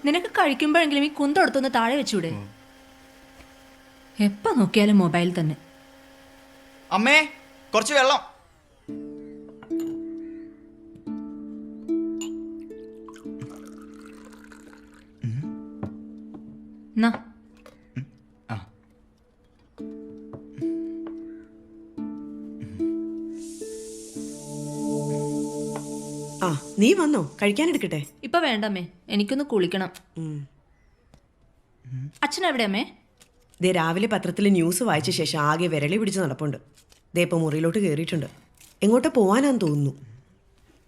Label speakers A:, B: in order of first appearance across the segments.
A: നിനക്ക് കഴിക്കുമ്പോഴെങ്കിലും ഈ കുന്തെടുത്തൊന്ന് താഴെ വെച്ചൂടെ? എപ്പോ നോക്കിയാലും മൊബൈൽ തന്നെ.
B: അമ്മേ, കുറച്ച് വെള്ളം.
A: നാ.
C: ആ, നീ വന്നോ? കഴിക്കാൻ എടുക്കട്ടെ?
A: ഇപ്പൊ വേണ്ടമ്മേ, എനിക്കൊന്ന് കുളിക്കണം. അച്ഛൻ എവിടെയമ്മേ?
C: ദേ രാവിലെ പത്രത്തിൽ ന്യൂസ് വായിച്ച ശേഷം ആകെ വിരളി പിടിച്ച് നടപ്പുണ്ട്. ദേ ഇപ്പൊ മുറിയിലോട്ട് കയറിയിട്ടുണ്ട്. എങ്ങോട്ടാ പോവാനാന്ന് തോന്നുന്നു.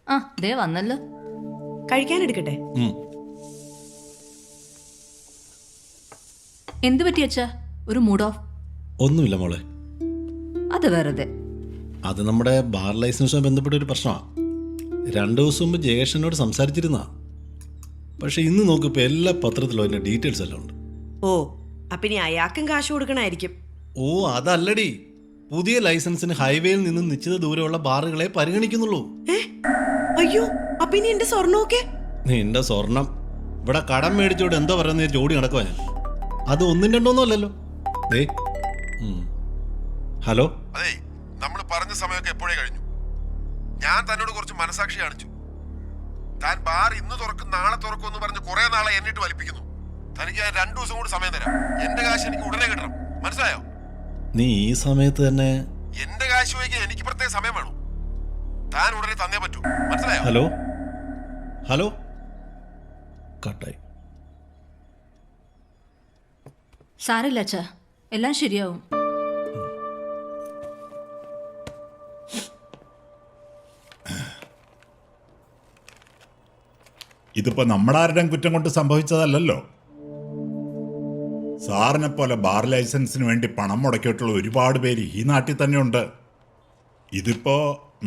A: ആ, ദേ വന്നല്ലോ.
C: കഴിക്കാൻ എടുക്കട്ടെ?
A: എന്ത് പറ്റി അച്ഛാ? ഒരു മൂഡ് ഓഫ്?
D: ഒന്നുമില്ല മോളെ,
A: അത് വെറുതെ.
D: അത് നമ്മുടെ ബാർ ലൈസൻസുമായി ബന്ധപ്പെട്ട ഒരു പ്രശ്നമാണ്. 2 ദിവസം മുമ്പ് ജയേഷനോട് സംസാരിച്ചിരുന്ന. പക്ഷെ ഇന്ന് നോക്കിപ്പോൾ എല്ലാ പത്രത്തിലും അതിൻ്റെ ഡീറ്റെയിൽസ് എല്ലാം ഉണ്ട്.
C: ഓ, അപ്പൊ ഇനി അയാൾക്കും കാശ് കൊടുക്കണമായിരിക്കും.
D: ഓ അതല്ലടി, പുതിയ ലൈസൻസിന് ഹൈവേയിൽ നിന്ന് നിശ്ചിത ദൂരമുള്ള ബാറുകളെ പരിഗണിക്കുന്നുള്ളൂ.
C: അയ്യോ, അപ്പൊ ഇനി എന്റെ സ്വർണ്ണമൊക്കെ?
D: നിന്റെ സ്വർണം ഇവിടെ കടം മേടിച്ചോട് എന്താ പറയുന്നത് ജോഡി നടക്കുവാ ഞാൻ. അത് 1 2 അല്ലല്ലോ. ഹലോ,
E: അതെ, നമ്മൾ പറഞ്ഞ സമയമൊക്കെ എപ്പോഴേ കഴിഞ്ഞു. ഞാൻ തന്നോട് കുറച്ച് മനസാക്ഷി കാണിച്ചു. താൻ ബാർ ഇന്ന് തുറക്കും നാളെ തുറക്കും എന്ന് പറഞ്ഞ് കുറെ നാളെ എന്നിട്ട് വലിപ്പിക്കുന്നു. തനിക്ക് ഞാൻ 2 ദിവസം കൂടി സമയം തരാം. എന്റെ കാശ് എനിക്ക് ഉടനെ കിട്ടണം, മനസ്സിലായോ?
D: നീ ഈ സമയത്ത് തന്നെ
E: എന്റെ കാശ് വയ്ക്കാൻ എനിക്ക് പ്രത്യേക സമയം വേണം. താൻ ഉടനെ തന്നേ പറ്റൂ, മനസ്സിലായോ?
D: ഹലോ ഹലോ കട്ടായി.
A: സാരില്ല അച്ഛാ, എല്ലാം ശരിയാവും.
F: ഇതിപ്പോ നമ്മളാരുടെയും കുറ്റം കൊണ്ട് സംഭവിച്ചതല്ലല്ലോ. സാറിനെ പോലെ ബാർ ലൈസൻസിന് വേണ്ടി പണം മുടക്കിയിട്ടുള്ള ഒരുപാട് പേര് ഈ നാട്ടിൽ തന്നെ ഉണ്ട്. ഇതിപ്പോ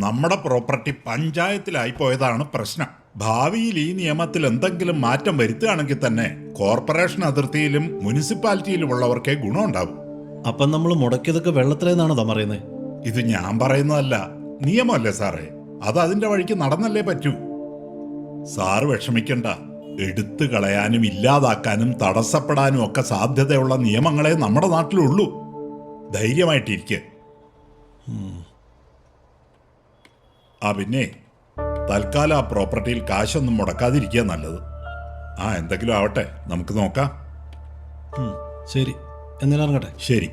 F: നമ്മുടെ പ്രോപ്പർട്ടി പഞ്ചായത്തിലായി പോയതാണ് പ്രശ്നം. ഭാവിയിൽ ഈ നിയമത്തിൽ എന്തെങ്കിലും മാറ്റം വരുത്തുകയാണെങ്കിൽ തന്നെ കോർപ്പറേഷൻ അതിർത്തിയിലും മുനിസിപ്പാലിറ്റിയിലും ഉള്ളവർക്കേ ഗുണമുണ്ടാവും.
D: അപ്പം നമ്മൾ മുടക്കിയതൊക്കെ വെള്ളത്തിലെന്നാണോ താ പറയുന്നത്?
F: ഇത് ഞാൻ പറയുന്നതല്ല, നിയമമല്ലേ സാറേ, അത് അതിന്റെ വഴിക്ക് നടന്നല്ലേ പറ്റൂ. സാറ് വിഷമിക്കണ്ട. എടുത്തു കളയാനും ഇല്ലാതാക്കാനും തടസ്സപ്പെടാനും ഒക്കെ സാധ്യതയുള്ള നിയമങ്ങളെ നമ്മുടെ നാട്ടിലുള്ളൂ. ധൈര്യമായിട്ടിരിക്കെ. ആ പിന്നെ തൽക്കാലം ആ പ്രോപ്പർട്ടിയിൽ കാശൊന്നും മുടക്കാതിരിക്കുക നല്ലത്. ആ എന്തെങ്കിലും ആവട്ടെ, നമുക്ക് നോക്കാം.
D: ശരി, എന്നാലും ഇറങ്ങട്ടെ.
F: ശരി.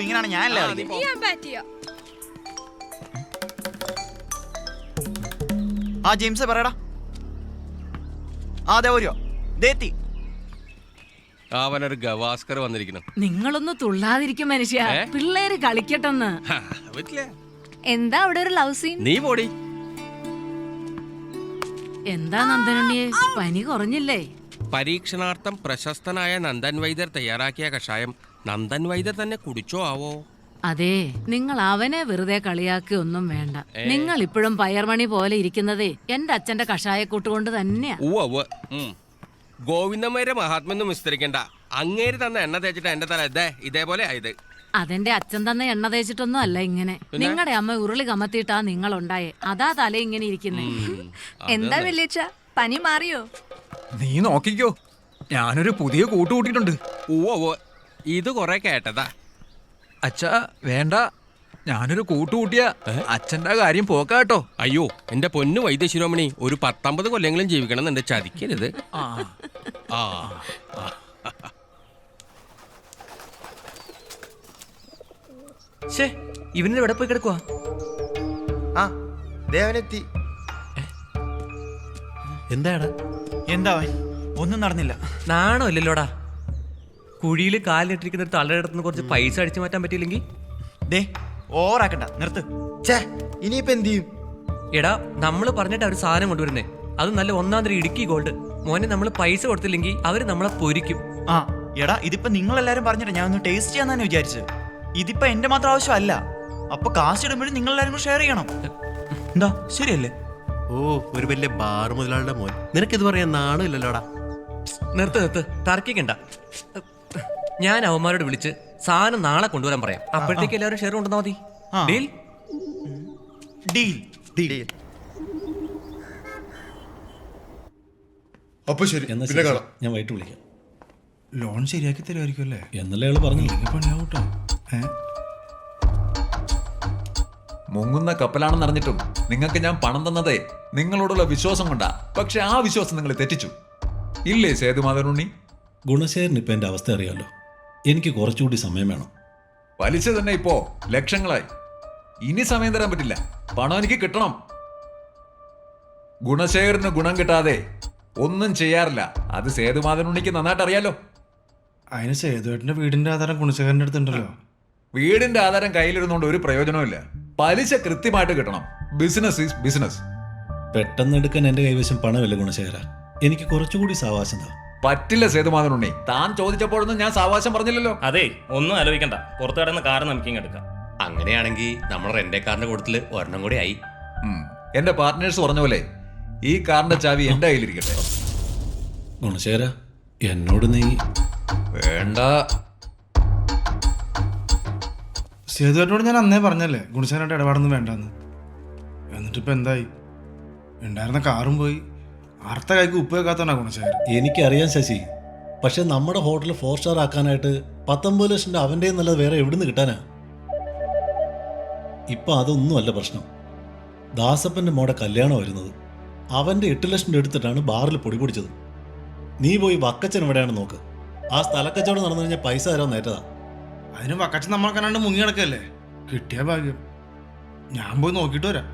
B: ഇങ്ങനെയാണ് ഞാനല്ലേ ആ ജെയിംസ് പറയടാ. അതെ ഓരോ ദേത്തി
G: അവനൊരു ഗവാസ്കർ വന്നിരിക്കുന്നു.
H: നിങ്ങളൊന്ന് തുള്ളാതിരിക്കും മനുഷ്യ, പിള്ളേര് കളിക്കട്ടെന്ന്.
A: എന്താ അവിടെ ഒരു ലവ് സീൻ?
G: നീ പോടി.
H: എന്താ നന്ദനുണ്ണിയെ, പനി കുറഞ്ഞില്ലേ?
G: പരീക്ഷണാർത്ഥം പ്രശസ്തനായ നന്ദൻ വൈദ്യർ തയ്യാറാക്കിയ കഷായം നന്ദൻ വൈദ്യർ തന്നെ കുടിച്ചോ ആവോ?
H: അതെ, നിങ്ങൾ അവനെ വെറുതെ കളിയാക്കി ഒന്നും വേണ്ട. നിങ്ങൾ ഇപ്പോഴും പയർമണി പോലെ ഇരിക്കുന്നതേ എന്റെ അച്ഛന്റെ കഷായക്കൂട്ട് കൊണ്ട് തന്നെയാ.
G: ഗോവിന്ദമ്മയുടെ മഹാത്മൊന്നും വിസ്തരിക്കണ്ട. അങ്ങേര് തന്ന എണ്ണ തേച്ചിട്ട് എന്റെ തല ഇതേപോലെ ആയത്.
H: അതെന്റെ അച്ഛൻ തന്നെ എണ്ണ തേച്ചിട്ടൊന്നും അല്ല ഇങ്ങനെ. നിങ്ങളുടെ അമ്മ ഉരുളി കമത്തിയിട്ടാ നിങ്ങളുണ്ടായേ, അതാ തല ഇങ്ങനെ ഇരിക്കുന്നേ.
A: എന്താ വലിയച്ഛ, പനി മാറിയോ?
I: നീ നോക്കിക്കോ, ഞാനൊരു പുതിയ കൂട്ട് കൂട്ടിയിട്ടുണ്ട്.
G: ഇത് കൊറേ കേട്ടതാ.
I: അച്ഛാ വേണ്ട, ഞാനൊരു കൂട്ടുകൂട്ടിയ അച്ഛന്റെ കാര്യം പോക്കാട്ടോ.
G: അയ്യോ എന്റെ പൊന്നു വൈദ്യശിരോമണി, ഒരു 19 കൊല്ലെങ്കിലും ജീവിക്കണം എന്നുണ്ട്, ചതിക്കരുത്.
B: ഇവന് എവിടെ പോയി കിടക്കുവാ? ആ ദേവനെത്തി.
J: എന്താടാ?
B: എന്താ ഒന്നും നടന്നില്ല.
J: നാണോ ഇല്ലല്ലോടാ, കുഴിയിൽ കാലിട്ടിരിക്കുന്ന ഒരു തലയിടത്തുനിന്ന് കുറച്ച് പൈസ അടിച്ചു മാറ്റാൻ പറ്റിയില്ലെങ്കിൽ?
B: ദേ ഓറാക്കണ്ട, നിർത്ത്. ഇനിയിപ്പോ എന്ത് ചെയ്യും?
J: എടാ, നമ്മള് പറഞ്ഞിട്ട് അവര് സാധനം കൊണ്ടുവരുന്നേ, അത് നല്ല 1ാം തരം ഇടുക്കി ഗോൾഡ്. മോനെ, നമ്മൾ പൈസ കൊടുത്തില്ലെങ്കിൽ അവര് നമ്മളെ പൊരിക്കും.
B: ആ എടാ ഇതിപ്പോ നിങ്ങൾ എല്ലാരും പറഞ്ഞിട്ട് ഞാൻ ഒന്ന് ടേസ്റ്റ് ചെയ്യാൻ തന്നെ വിചാരിച്ചു. ഇതിപ്പോ എന്റെ മാത്രം ആവശ്യമല്ല. അപ്പൊ കാശ് ഇടുമ്പോഴും നിങ്ങൾ എല്ലാരും കൂടെ ഷെയർ ചെയ്യണം. എന്താ ശരിയല്ലേ?
K: ഓ, ഒരു വലിയ ബാർ മുതലാളുടെ മോൻ. നിനക്കിത് പറയാൻ നാണില്ലല്ലോടാ.
J: നിർത്ത് തർക്കിക്കണ്ട. ഞാൻ അവന്മാരോട് വിളിച്ച് സാധനം നാളെ കൊണ്ടുവരാൻ പറയാം. അപ്പോഴത്തേക്ക് എല്ലാവരും ഷെയർ കൊണ്ടുവന്നാ മതി.
B: ആ.
J: ഡീൽ?
B: ഡീൽ.
E: അപ്പൊ ശരി,
D: എന്നാ
E: പിന്നെ
D: ശരി,
E: കാണാം.
D: ഞാൻ വൈകിട്ട് വിളിക്കാം.
I: ലോൺ ശരിയാക്കി തരുമായിരിക്കും അല്ലേ?
D: എന്നല്ലേ അയാൾ പറഞ്ഞില്ലേ?
I: പണിയാവട്ടോ.
L: മുങ്ങുന്ന കപ്പലാണെന്ന് അറിഞ്ഞിട്ടും നിങ്ങൾക്ക് ഞാൻ പണം തന്നതേ നിങ്ങളോടുള്ള വിശ്വാസം കൊണ്ടാ. പക്ഷെ ആ വിശ്വാസം നിങ്ങൾ തെറ്റിച്ചു ഇല്ലേ സേതുമാധവനുണ്ണി?
D: ഗുണശേഖരന് ഇപ്പം എൻ്റെ അവസ്ഥ അറിയാമല്ലോ. എനിക്ക് കുറച്ചുകൂടി സമയം വേണം.
L: പലിശ തന്നെ ഇപ്പോ ലക്ഷങ്ങളായി. ഇനി സമയം തരാൻ പറ്റില്ല. പണം എനിക്ക് കിട്ടണം. ഗുണശേഖരന് ഗുണം കിട്ടാതെ ഒന്നും ചെയ്യാറില്ല. അത് സേതുമാധവനുണ്ണിക്ക് നന്നായിട്ട് അറിയാലോ.
I: അതിന് സേതുവേട്ടന്റെ വീടിന്റെ ആധാരം ഗുണശേഖരന്റെ അടുത്തുണ്ടല്ലോ.
L: വീടിന്റെ ആധാരം കയ്യിലിരുന്നുകൊണ്ട് ഒരു പ്രയോജനവും ഇല്ല. പലിശ കൃത്യമായിട്ട് കിട്ടണം. Business is business.
D: പെട്ടെന്ന് എടുക്കാൻ എൻ്റെ കൈവശം പണമില്ല ഗുണശേഖര. എനിക്ക് കുറച്ചുകൂടി സാവകാശം താ.
L: പറ്റില്ല സേതുമാധവനുണ്ണി. താൻ ചോദിച്ചപ്പോഴൊന്നും ഞാൻ സാവകാശം പറഞ്ഞില്ലല്ലോ.
J: അതെ, ഒന്നും ആലോചിക്കണ്ട. പുറത്തു കിടന്ന കാർ നമുക്ക് എടുക്കാം.
K: അങ്ങനെയാണെങ്കിൽ നമ്മൾ റെന്റേ കാറിന്റെ കൂട്ടത്തില് ഒരെണ്ണം കൂടി ആയി.
L: എന്റെ പാർട്ട്നേഴ്സ് പറഞ്ഞ പോലെ ഈ കാറിന്റെ ചാവി എന്റെ കയ്യിലിരിക്കട്ടെ.
D: ഗുണശേഖര, എന്നോട് നീ
L: വേണ്ട.
I: സേതുവേട്ടനോട് ഞാൻ അന്നേ പറഞ്ഞല്ലേ ഗുണശേഖരനായിട്ട് ഇടപാടൊന്നും വേണ്ടെന്ന്. എന്നിട്ടിപ്പോ എന്തായി? ഉണ്ടായിരുന്ന കാറും പോയി. അർത്ഥ കൈക്ക് ഉപ്പ് വെക്കാത്തവനാ ഗുണശേഖരൻ.
D: എനിക്കറിയാം ശശി. പക്ഷെ നമ്മുടെ ഹോട്ടൽ 4 സ്റ്റാർ ആക്കാനായിട്ട് 19 ലക്ഷം രൂപ അവൻ്റെ നല്ലത് വേറെ എവിടുന്ന് കിട്ടാനാ? ഇപ്പം അതൊന്നുമല്ല പ്രശ്നം. ദാസപ്പൻ്റെ മോടെ കല്യാണം വരുന്നത്. അവൻ്റെ 8 ലക്ഷം രൂപ എടുത്തിട്ടാണ് ബാറിൽ പൊടി പൊടിച്ചത്. നീ പോയി വക്കച്ചൻ എവിടെയാണ് നോക്ക്. ആ സ്ഥലക്കച്ചവടം നടന്നു കഴിഞ്ഞാൽ പൈസ തരാൻ നേറ്റതാ.
I: അതിന് വക്കച്ചൻ നമ്മളെ കണ്ടാണ്ട് മുങ്ങി കിടക്കല്ലേ. കിട്ടിയ ഭാഗ്യം. ഞാൻ പോയി നോക്കിയിട്ട് വരാം.